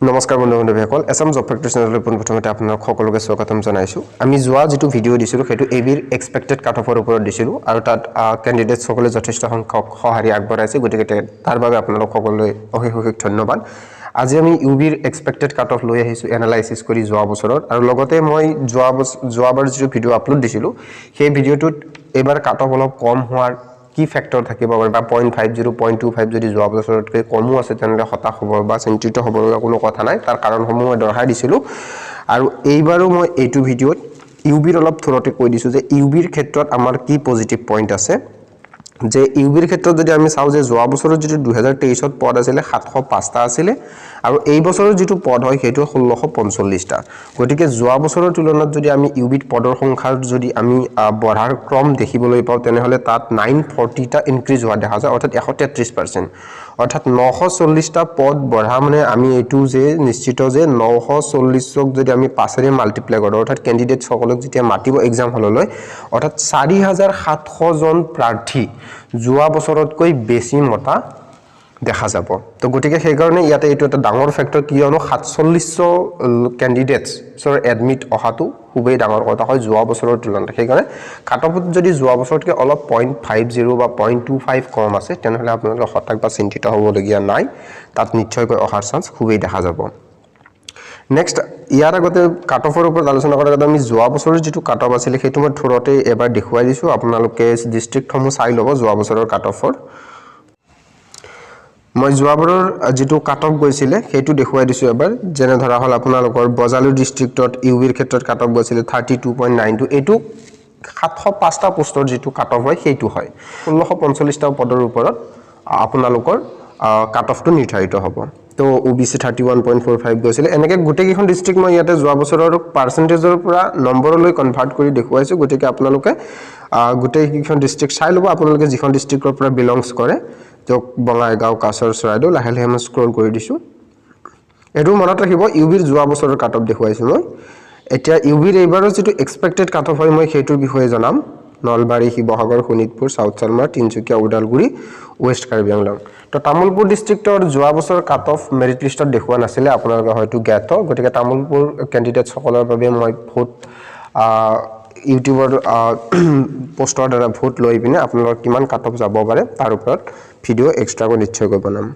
নমস্কাৰ বন্ধু-বান্ধৱীসকল Assam job factor চেনেললৈ প্ৰথমতে আপোনাক সকলোকে স্বাগতম জনাইছো আমি যোৱা যেটো ভিডিও দিছিলো হেতু এবিৰ এক্সপেক্টেড কাট অফৰ ওপৰত দিছিলো আৰু তাত ক্যান্ডিডেটস সকলে যথেষ্ট সংখ্যক সহাৰি আগবঢ়াইছে গতিকে তাৰ বাবে আপোনাক সকলোলৈ অশেষ ধন্যবাদ আজি আমি ইউবিৰ এক্সপেক্টেড কাট অফ লৈ আহিছো এনালাইসিস কৰি যোৱা বছৰৰ আৰু লগতে মই যোৱাবাৰ যেটো ভিডিও আপলোড দিছিলো সেই ভিডিওটোত এবাৰ কাট অফ অলপ কম হোৱাৰ কি ফ্যাক্টৰ থাকিব বা 0.50 0.25 যদি যোৱা বছৰতকৈ কমো আছে তেনলে হতাশ হ'ব বা চিন্তিত হ'ব কোনো কথা নাই তাৰ কাৰণসমূহ মই দৰহাই দিছিলো আৰু এইবাৰো মই এইটো ভিডিওত ইউবিৰ অলপ থৰতে কৈ দিছো যে ইউবিৰ ক্ষেত্ৰত আমাৰ কি পজিটিভ পইণ্ট আছে যে ইউবিৰ ক্ষেত্ৰত যদি আমি চাও যে যোৱা বছৰত যেটো 2023 ত পদ আছিল 705 টা আছিল আৰু এই বছৰৰ যেটো পদ হয় হেতু 1645 টা গতিকে যোৱা বছৰৰ তুলনাত যদি আমি ইউবিত পদৰ সংখ্যাৰ যদি আমি বঢ়াৰ ক্ৰম দেখিবলৈ পাও তেনেহলে তাত 940 টা ইনক্ৰিজ হোৱা দেখা যায় অৰ্থাৎ 133% অৰ্থাৎ 940 টা পদ বঢ়া মানে আমি এটু যে নিশ্চিত যে 940 ক যদি আমি 5 ৰে মাল্টিপ্লাই কৰো অৰ্থাৎ ক্যান্ডিডেট সকলক যেতিয়া মাতিব এক্সাম হললৈ অৰ্থাৎ 4700 জন প্ৰাৰ্থী যোৱা বছৰতকৈ বেছি মতা দেখা যাব তো গটিকে সেই কাৰণে ইয়াতে এটো এটা ডাঙৰ ফ্যাক্টৰ কিয়নো 4700 ক্যান্ডিডেটছৰ এডমিট অহাটো খুবেই ডাঙৰ কথা হয় যোৱা বছৰৰ তুলনাত সেই কাৰণে কাট অফত যদি যোৱা বছৰতকৈ অলপ 0.50 বা 0.25 কম আছে তেনেহলে আপোনালোকে হতাশ বা চিন্তিত হ'বলগীয়া নাই তাত নিশ্চয়কৈ অহাৰ চান্স খুবেই দেখা যাব নেক্সট ইয়াৰ আগতে কাট অফৰ ওপৰত আলোচনা কৰাৰ আগতে আমি যোৱা বছৰৰ যেটো কাট অফ আছিল হেতু মই থৰতে এবাৰ দেখুৱাই দিছো আপোনালোকে ডিস্ট্ৰিক্টসমূহ চাই ল'ব যোৱা বছৰৰ কাট অফৰ মই যোৱাবাৰৰ যেটো কাট অফ গৈছিল হেতু দেখুৱাই দিছো এবাৰ যেনে ধৰা হল আপোনালোকৰ বজালু ডিস্ট্ৰিক্টত ইউবিৰ ক্ষেত্ৰত কাট অফ গৈছিল 32.92 এটু 705 টা পোষ্টৰ যেটো কাট অফ হয় হেতু হয় 1645 টা পদৰ ওপৰত আপোনালোকৰ কাট অফটো নিৰ্ধাৰিত হ'ব তো ওবিসি 31.45 গৈছিল এনেকে গুটেই কিখন ডিস্ট্ৰিক্ট মই ইয়াতে যোৱা বছৰৰ পাৰ্সেন্টেজৰ পৰা নম্বৰলৈ কনভাৰ্ট কৰি দেখুৱাইছো গতিকে আপোনালোকে গুটেই কিখন ডিস্ট্ৰিক্ট চাই লব আপোনালোকে যিখন ডিস্ট্ৰিক্টৰ পৰা বিলংস কৰে তো বঙাইগাঁও কাছৰ চৰাইদেউ লাহে লাহে মই স্ক্ৰল কৰি দিছো এটো মনত ৰাখিব ইউবিৰ যোৱা বছৰৰ কাট অফ দেখুৱাইছো মই এতিয়া ইউবিৰ এইবাৰৰ যেটো এক্সপেক্টেড কাট অফ হয় মই হেতুৰ বিষয়ে জনাম নলবাৰী শিৱসাগৰ শোণিতপুৰ সাউথ চালমাৰ তিনচুকীয়া উদালগুৰি ওয়েস্ট কাৰ্বি আংলং তো তামুলপুৰ ডিস্ট্ৰিক্টৰ যোৱা বছৰ কাট অফ মেৰিট লিষ্টত দেখুৱা নাছিলে আপোনালোকে হয়তো জ্ঞাত গতিকে তামুলপুৰ ক্যান্ডিডেট সকলৰ বাবে মই ভোট ইউটিউবৰ পোষ্টৰ দ্বাৰা ভোট লৈ পিনে আপোনালোকৰ কিমান কাট অফ যাব পাৰে তাৰ ওপৰত ভিডিও এক্সট্ৰাকৈ নিশ্চয়কৈ বনাম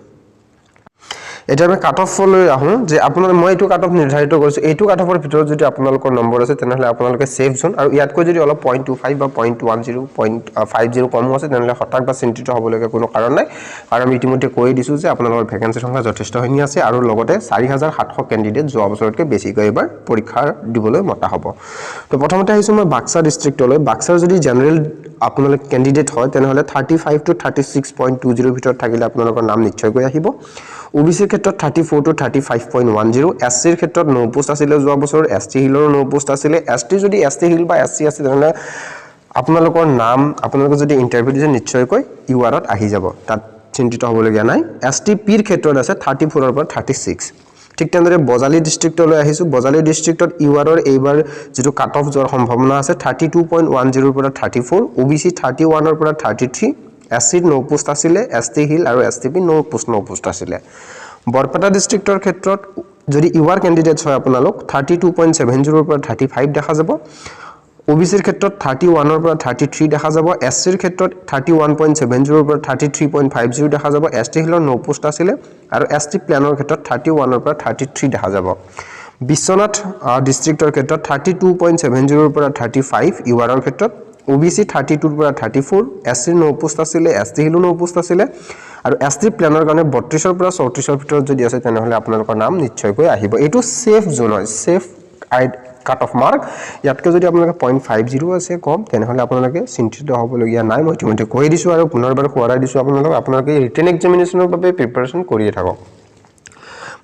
এটা আমি কাট অফ লৈ আহো যে আপোনাৰ মই এটো কাট অফ নিৰ্ধাৰিত কৰিছো এটো কাট অফৰ ভিতৰত যদি আপোনালোকৰ নম্বৰ আছে তেনেহলে আপোনালোকে সেফ জোন আৰু ইয়াতকৈ যদি অলপ 0.25 বা 0.10 0.50 কম আছে তেনেহলে হতাশ বা চিন্তিত হ'বলগীয়া কোনো কাৰণ নাই আৰু আমি ইতিমধ্যে কৈ দিছো যে আপোনালোকৰ ভ্যাকেন্সি সংখ্যা যথেষ্টখিনি আছে আৰু লগতে 4700 ক্যান্ডিডেট যোৱা বছৰতকৈ বেছিকৈ এবাৰ পৰীক্ষা দিবলৈ মতা হ'ব তো প্ৰথমতে আহিছো মই বাক্সা ডিস্ট্ৰিক্টলৈ বাক্সাৰ যদি জেনাৰেল আপোনালোক ক্যান্ডিডেট হয় তেনেহলে 35 to 36.20 ভিতৰত থাকিলে আপোনালোকৰ নাম নিশ্চয়কৈ আহিব ওবিসিৰ ক্ষেত্ৰত 34 to 35.10 এসসিৰ ক্ষেত্ৰত 9 পোষ্ট আছিল যোৱা বছৰ এসটি হিলৰ 9 পোষ্ট আছিল এসটি যদি এসটি হিল বা এসসি আছে তেনেহলে আপোনালোকৰ নাম আপোনালোকে যদি ইন্টাৰভিউ দিছে নিশ্চয়কৈ ইউআৰত আহি যাব তাত চিন্তিত হ'বলগীয়া নাই এসটি পিৰ ক্ষেত্ৰত আছে 34 ৰ পৰা 36 ঠিক তেনেদৰে বজালি ডিস্ট্ৰিক্টলৈ আহিছো বজালি ডিস্ট্ৰিক্টত ইউআৰৰ এইবাৰ যেটো কাট অফ যোৱাৰ সম্ভাৱনা আছে 32.10 ৰ পৰা 34 ওবিসি 31 ৰ পৰা 33 এসসি 9 পোষ্ট আছিল এসটি হিল আৰু এসটিপি 9 পোষ্ট আছিল বৰপেটা ডিস্ট্ৰিক্টৰ ক্ষেত্ৰত যদি ইউআৰ ক্যান্ডিডেটস হয় আপোনালোক 32.70 ৰ পৰা 35 দেখা যাব ওবিসিৰ ক্ষেত্ৰত 31 ৰ পৰা 33 দেখা যাব এসসিৰ ক্ষেত্ৰত 31.70 ৰ পৰা 33.50 দেখা যাব এসটি হিলৰ 9 পোষ্ট আছিল আৰু এসটি প্ল্যানৰ ক্ষেত্ৰত 31 ৰ পৰা 33 দেখা যাব বিশ্বনাথ ডিস্ট্ৰিক্টৰ ক্ষেত্ৰত 32.70 ৰ পৰা 35 ইউআৰৰ ক্ষেত্ৰত ওবিসি 32 ৰ পৰা 34 এসসিৰ 9 পোষ্ট আছিল এসটি হিলৰ 9 পোষ্ট আছিল আৰু এসটি প্ল্যানৰ কাৰণে 32 ৰ পৰা 34 ৰ ভিতৰত যদি আছে তেনেহলে আপোনালোকৰ নাম নিশ্চয়কৈ আহিব এটো সেফ জোন হয় সেফ কাট অফ মাৰ্ক ইয়াতকৈ যদি আপোনালোকে 0.50 আছে কম তেনেহলে আপোনালোকে চিন্তিত হ'বলগীয়া নাই মই ইতিমধ্যে কৈ দিছো আৰু পুনৰবাৰ খোৱাৰাই দিছো আপোনালোকে ৰিটেন এক্সামিনেশনৰ বাবে প্ৰিপাৰেচন কৰিয়ে থাকক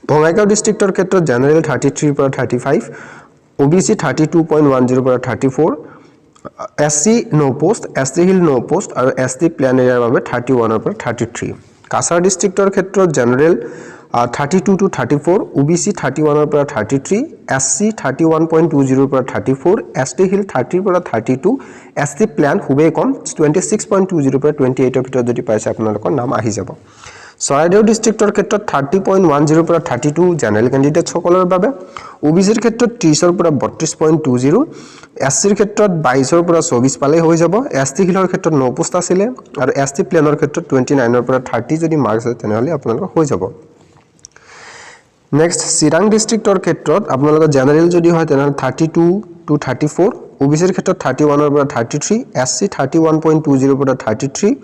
বঙাইগাঁও ডিস্ট্ৰিক্টৰ ক্ষেত্ৰত জেনাৰেল 33 পৰা 35 ওবিসি 32.10 পৰা 34 SC 9 post ST hill 9 post আৰু এসটি প্ল্যান এৰিয়াৰ বাবে 31 ৰ পৰা 33 কাছাৰ ডিস্ট্ৰিক্টৰ ক্ষেত্ৰত জেনাৰেল 32 to 34 ওবিসি 31 ৰ পৰা 33 এসসি 31.20 ৰ পৰা 34 এসটি হিল 30 ৰ পৰা 32 এসটি প্ল্যান খুবেই কম 26.20 ৰ পৰা 28 ৰ ভিতৰত যদি পাইছে আপোনালোকৰ নাম আহি যাব চৰাইদেউ ডিস্ট্ৰিক্টৰ ক্ষেত্ৰত 30.10 পৰা 32 জেনেৰেল ক্যান্ডিডেট সকলৰ বাবে ওবিসিৰ ক্ষেত্ৰত 30 পৰা 32.20 এসসিৰ ক্ষেত্ৰত 22 পৰা 24 পালে হৈ যাব এসটি হিলৰ ক্ষেত্ৰত 9 পোষ্ট আছিল আৰু এসটি প্লেনৰ ক্ষেত্ৰত 29 পৰা 30 যদি মাৰ্কস আছে তেনেহলে আপোনালোকৰ হৈ যাব নেক্সট চিৰাং ডিস্ট্ৰিক্টৰ ক্ষেত্ৰত আপোনালোকৰ জেনাৰেল যদি হয় তেনেহলে 32 to 34 ওবিসিৰ ক্ষেত্ৰত 31 পৰা 33 এসসি 31.20 পৰা 33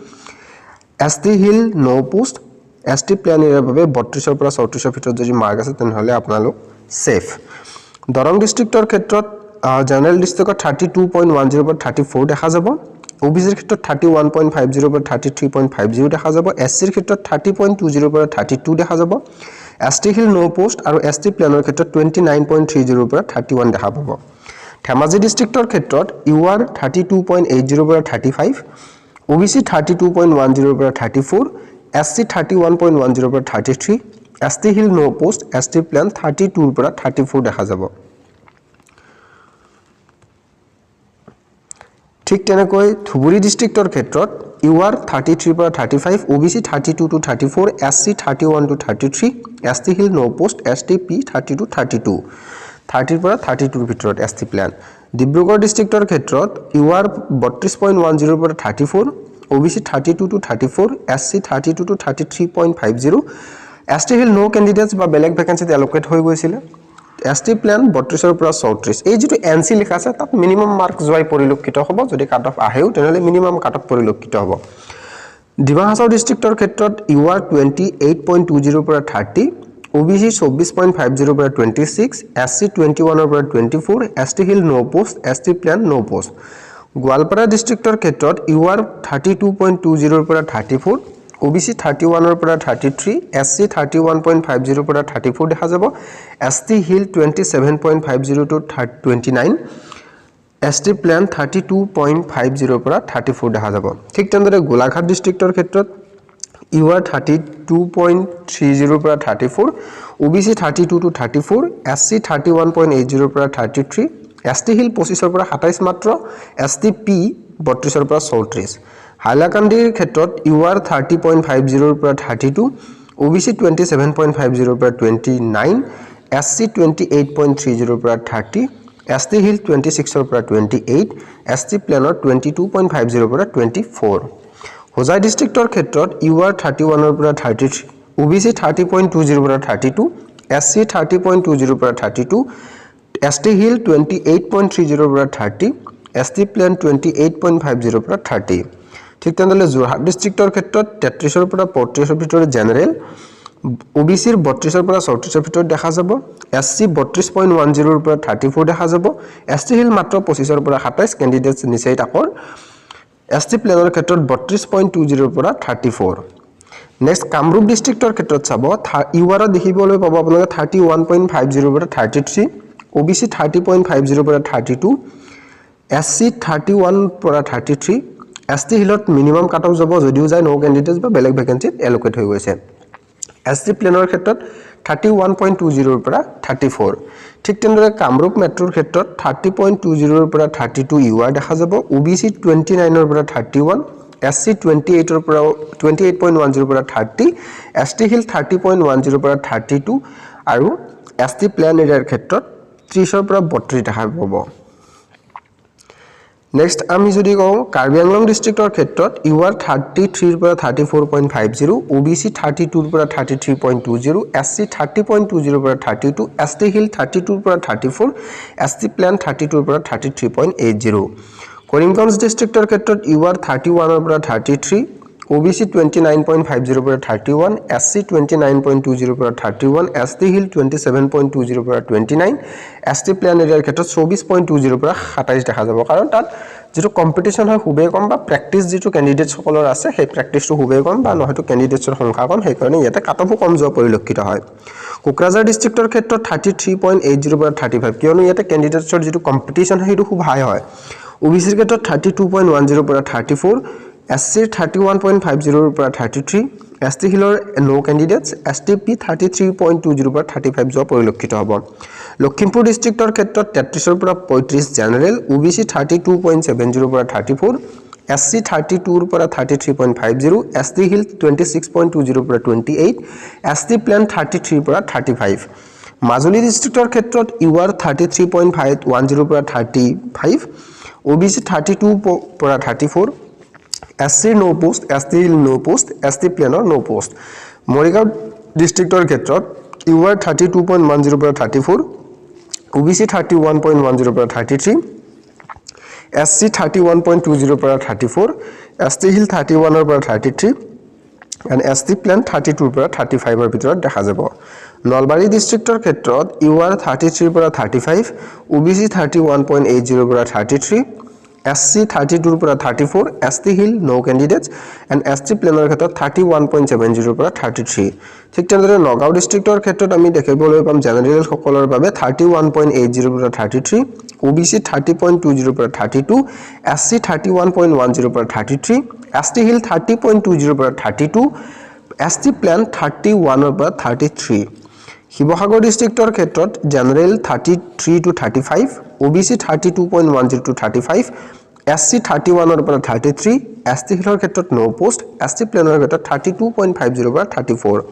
এসটি হিল 9 পোষ্ট এসটি প্লেনৰ বাবে 32 পৰা 34 ভিতৰত যদি মাৰ্ক আছে তেনেহলে আপোনালোক সেফ দৰং ডিস্ট্ৰিক্টৰ ক্ষেত্ৰত জেনাৰেল ডিস্ট্ৰিক্টৰ 32.10 পৰা 34 দেখা যাব ওবিসিৰ ক্ষেত্ৰত 31.50 পৰা 33.50 দেখা যাব এসসিৰ ক্ষেত্ৰত 30.20 পৰা 32 দেখা যাব এসটি হিল 9 পোষ্ট আৰু এসটি প্লেনৰ ক্ষেত্ৰত 29.30 পৰা 31 দেখা পাব ধেমাজি ডিস্ট্ৰিক্টৰ ক্ষেত্ৰত ইউআৰ 32.80 পৰা 35 ওবিসি 32.10 পৰা 34 এসসি 31.10 পৰা 33 ST hill 9 post ST plain 32 পৰা 34 দেখা যাব ঠিক তেনেকৈ ধুবুৰী ডিস্ট্ৰিক্টৰ ক্ষেত্ৰত ইউআৰ 33 পৰা 35 OBC 32 to 34 SC 31 to 33 ST hill 9 post ST P 30 to 32 30 পৰা 32 ভিতৰত এসটি প্লেন ডিব্ৰুগড় ডিস্ট্ৰিক্টৰ ক্ষেত্ৰত ইউআৰ 32.10 পৰা 34 OBC 32 to 34 SC 32 to 33.50 ST hill no candidates বা বেলেগ ভ্যাকেন্সি এলোকেট হৈ গৈছিল এসটি প্লেন 32 পৰা 34 এই যেটো এনসি লিখা আছে তাত মিনিমাম মাৰ্ক জয় পৰিলক্ষিত হ'ব যদি কাট অফ আহেও তেনেহলে মিনিমাম কাট অফ পৰিলক্ষিত হ'ব ডিমা হাছাও ডিস্ট্ৰিক্টৰ ক্ষেত্ৰত ইউআৰ 28.20 পৰা 30 ওবিসি 24.50 পৰা 26 এসসি 21 পৰা 24 এসটি হিল নো পোষ্ট এসটি প্লেন নো পোষ্ট গোৱালপাৰা ডিস্ট্ৰিক্টৰ ক্ষেত্ৰত ইউআৰ 32.20 পৰা 34 ওবিসি 31 পৰা 33 এসসি 31.50 পৰা 34 দেখা যাব ST hill 27.50 to 29 ST plain 32.50 পৰা 34 দেখা যাব ঠিক তেনেদৰে গোলাঘাট ডিস্ট্ৰিক্টৰ ক্ষেত্ৰত ইউআৰ 32.30 পৰা 34 ওবিসি 32 to 34 এসসি 31.80 পৰা 33 এসটি হিল 25 পৰা 27 মাত্ৰ এসটি পি 32 পৰা 34 হাইলাকান্দিৰ ক্ষেত্ৰত ইউআৰ 30.50 পৰা 32 ওবিসি 27.50 পৰা 29 এসসি 28.30 পৰা 30 এসটি হিল 26 পৰা 28 এসটি প্লেনৰ 22.50 পৰা 24 হোজাই ডিস্ট্ৰিক্টৰ ক্ষেত্ৰত ইউআৰ 31 পৰা 33 ওবিসি 30.20 পৰা 32 এসসি 30.20 পৰা 32 এসটি হিল 28.30 পৰা 30 এসটি প্লেন 28.50 পৰা 30 ঠিক তেনেদৰে যোৰহাট ডিস্ট্ৰিক্টৰ ক্ষেত্ৰত 33 পৰা 35 ভিতৰত জেনাৰেল ওবিসিৰ 32 পৰা 34 ভিতৰত দেখা যাব এসসি 32.10 পৰা 34 দেখা যাব এসটি হিল মাত্ৰ 25 পৰা 27 ক্যান্ডিডেটস নিচেই তাকৰ এসটি প্লেনৰ ক্ষেত্ৰত 32.20 পৰা 34 নেক্সট কামৰূপ ডিস্ট্ৰিক্টৰ ক্ষেত্ৰত চাব ইউআৰ দেখিবলৈ পাব আপোনালোকে 31.50 পৰা 33 ওবিসি 30.50 পৰা 32 এসসি 31 পৰা 33 এসটি হিলত মিনিমাম কাট অফ যাব যদিও যায় নো ক্যান্ডিডেটস বা বেলেগ ভ্যাকেন্সিত এলোকেট হৈ গৈছে এসটি প্লেনৰ ক্ষেত্ৰত 31.20 পৰা 34 ঠিক তেনেদৰে কামৰূপ মেট্ৰৰ ক্ষেত্ৰত 30.20 পৰা 32 ইউআৰ দেখা যাব ওবিসি 29 পৰা 31 এসসি 28 পৰা 28.10 পৰা 30 এসটি হিল 30.10 পৰা 32 আৰু এসটি প্লেন এৰিয়াৰ ক্ষেত্ৰত 30 পৰা 32 দেখা পাব নেক্সট আমি যদি কওঁ কাৰ্বি আংলং ডিস্ট্ৰিক্টৰ ক্ষেত্ৰত ইউআৰ 33 পৰা 34.50 ওবিসি 32 পৰা 33.20 এসসি 30.20 পৰা 32 এসটি হিল 32 পৰা 34 এসটি প্লেন 32 পৰা 33.80 কৰিমগঞ্জ ডিস্ট্ৰিক্টৰ ক্ষেত্ৰত ইউআৰ 31 পৰা 33 ওবিসি 29.50 পৰা 31 এসসি 29.20 পৰা 31 এসটি হিল 27.20 পৰা 29 এসটি প্লেন এৰিয়াৰ ক্ষেত্ৰত 24.20 পৰা 27 দেখা যাব কাৰণ তাত যেটো কম্পিটিশন হয় খুবেই কম বা প্ৰ্যাকটিস যেটো ক্যান্ডিডেট সকলৰ আছে সেই প্ৰ্যাকটিসটো খুবেই কম বা নহয়তো ক্যান্ডিডেটছৰ সংখ্যা কম সেই কাৰণে ইয়াতে কাট অফো কম যোৱা পৰিলক্ষিত হয় কোকৰাঝাৰ ডিস্ট্ৰিক্টৰ ক্ষেত্ৰত 33.80 পৰা 35 কিয়নো ইয়াতে ক্যান্ডিডেটছৰ যেটো কম্পিটিশন হেটো খুব হাই হয় ওবিসিৰ ক্ষেত্ৰত 32.10 পৰা 34 এসসি 31.50 পৰা 33 এসটি হিলৰ নো ক্যান্ডিডেটস এসটিপি 33.20 পৰা 35 যোৱা পৰিলক্ষিত হ'ব লখিমপুৰ ডিস্ট্ৰিক্টৰ ক্ষেত্ৰত 33 পৰা 35 জেনাৰেল ওবিসি 32.70 পৰা 34 SC 32 পৰা 33.50 ST Hill 26.20 পৰা 28 ST Plan 33 পৰা 35 মাজুলী ডিস্ট্ৰিক্টৰ ক্ষেত্ৰত UR 33.510 পৰা 35 OBC 32 পৰা 34 SC no post ST Hill no post ST Plan no post Morigaon ডিস্ট্ৰিক্টৰ ক্ষেত্ৰত UR 32.10 পৰা 34 OBC 31.10 পৰা 33 SC 31.20 পৰা 34 ST Hill 31 পৰা 33 and ST Plan 32 পৰা 35 ৰ ভিতৰত দেখা যাব নলবাৰী ডিস্ট্ৰিক্টৰ ক্ষেত্ৰত UR 33 পৰা 35 OBC 31.80 পৰা 33 SC 32 পৰা 34 ST Hill no candidates and ST Planৰ ক্ষেত্ৰত 31.70 পৰা 33 ঠিক তেনেদৰে নগাঁও ডিস্ট্ৰিক্টৰ ক্ষেত্ৰত আমি দেখিবলৈ পাম জেনেৰেল সকলৰ বাবে 31.80 পৰা 33 OBC 30.20 পৰা 32 SC 31.10 পৰা 33 ST Hill 30.20 পৰা 32 ST Plan 31 পৰা 33 শিৱসাগৰ ডিস্ট্ৰিক্টৰ ক্ষেত্ৰত general 33 to 35 OBC 32.10 to 35 SC 31 পৰা 33 ST Hillৰ ক্ষেত্ৰত no post ST Planৰ ক্ষেত্ৰত 32.50 পৰা 34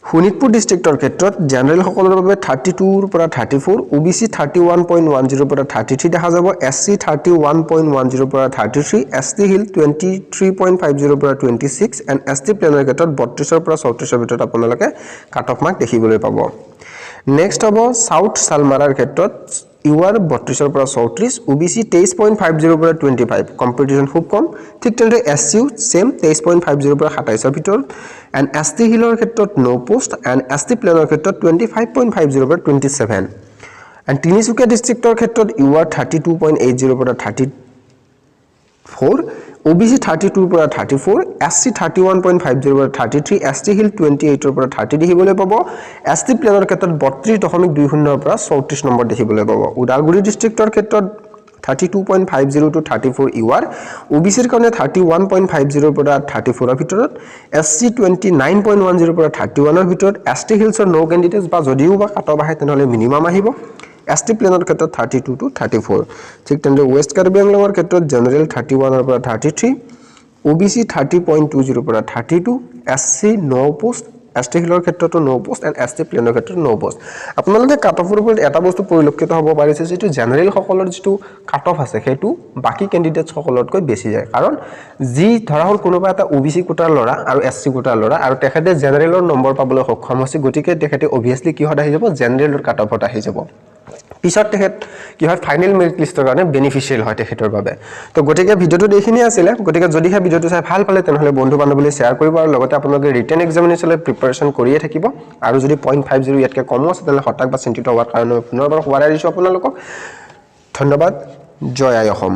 শোণিতপুৰ ডিস্ট্ৰিক্টৰ ক্ষেত্ৰত জেনেৰেল সকলৰ বাবে 32 পৰা 34 OBC 31.10 পৰা 33 দেখা যাব SC 31.10 পৰা 33 ST Hill 23.50 পৰা 26 and ST Planৰ ক্ষেত্ৰত 32 পৰা 34 ভিতৰত আপোনালোকে কাট অফ মাৰ্ক দেখিবলৈ পাব নেক্সট হ'ব সাউথ সালমাৰাৰ ক্ষেত্ৰত UR 32 পৰা 34 OBC 23.50 পৰা 25 কম্পিটিশন খুব কম ঠিক তেনেদৰে SU সেম 23.50 পৰা 27 ৰ ভিতৰত and ST Hillৰ ক্ষেত্ৰত no post and ST Planৰ ক্ষেত্ৰত 25.50 পৰা 27 and তিনিচুকীয়া ডিস্ট্ৰিক্টৰ ক্ষেত্ৰত UR 32.80 পৰা 34 OBC 32 পৰা 34 SC 31.50 পৰা 33 ST Hill 28 পৰা 30 দেখিবলৈ পাব ST Planৰ ক্ষেত্ৰত 32.20 পৰা 34 নম্বৰ দেখিবলৈ পাব উদালগুৰি ডিস্ট্ৰিক্টৰ ক্ষেত্ৰত 32.50 to 34 UR OBC ৰ কাৰণে 31.50 পৰা 34 ৰ ভিতৰত SC 29.10 পৰা 31 ৰ ভিতৰত ST Hills ৰ নো ক্যান্ডিডেটস বা যদিও বা কাট অফ আহে তেনেহলে মিনিমাম আহিব ST Planৰ ক্ষেত্ৰত 32 to 34 ঠিক তেনেদৰে ওয়েষ্ট কাৰ্বি আংলঙৰ ক্ষেত্ৰত জেনেৰেল 31 পৰা 33 OBC 30.20 পৰা 32 SC no post ST Hillৰ ক্ষেত্ৰতো no post and ST Planৰ ক্ষেত্ৰত no post আপোনালোকে কাট অফৰ ওপৰত এটা বস্তু পৰিলক্ষিত হ'ব পাৰিছে যেটো জেনেৰেল সকলৰ যেটো কাট অফ আছে হেতু বাকি ক্যান্ডিডেটস সকলতকৈ বেছি যায় কাৰণ যি ধৰা হল কোনোবা এটা OBC কোটাৰ লৰা আৰু SC কোটাৰ লৰা আৰু তেখেতে জেনেৰেলৰ নম্বৰ পাবলৈ সক্ষম হৈছে গতিকে তেখেতে obviously কি হড আহি যাব জেনেৰেলৰ কাট অফত আহি যাব পিছত তেখেত কি হয় ফাইনাল মেৰিট লিষ্টৰ কাৰণে বেনিফিশিয়াল হয় তেখেতৰ বাবে তো গটিকে ভিডিওটো দেখিনি আছিল গটিকে যদি হে ভিডিওটো চাই ভাল পালে তেনেহলে বন্ধু বান্ধৱীলৈ শেয়াৰ কৰিব আৰু লগতে আপোনালোকে ৰিটেন এক্সামিনেশ্যনৰ প্ৰিপাৰেচন কৰিয়ে থাকিব আৰু যদি 0.50 ইয়াতকে কম আছে তেনেহলে হঠাৎ বা চিন্তিত হোৱাৰ কাৰণে পুনৰবাৰ হোৱাৰাই দিছো আপোনালোকক ধন্যবাদ জয় আই অসম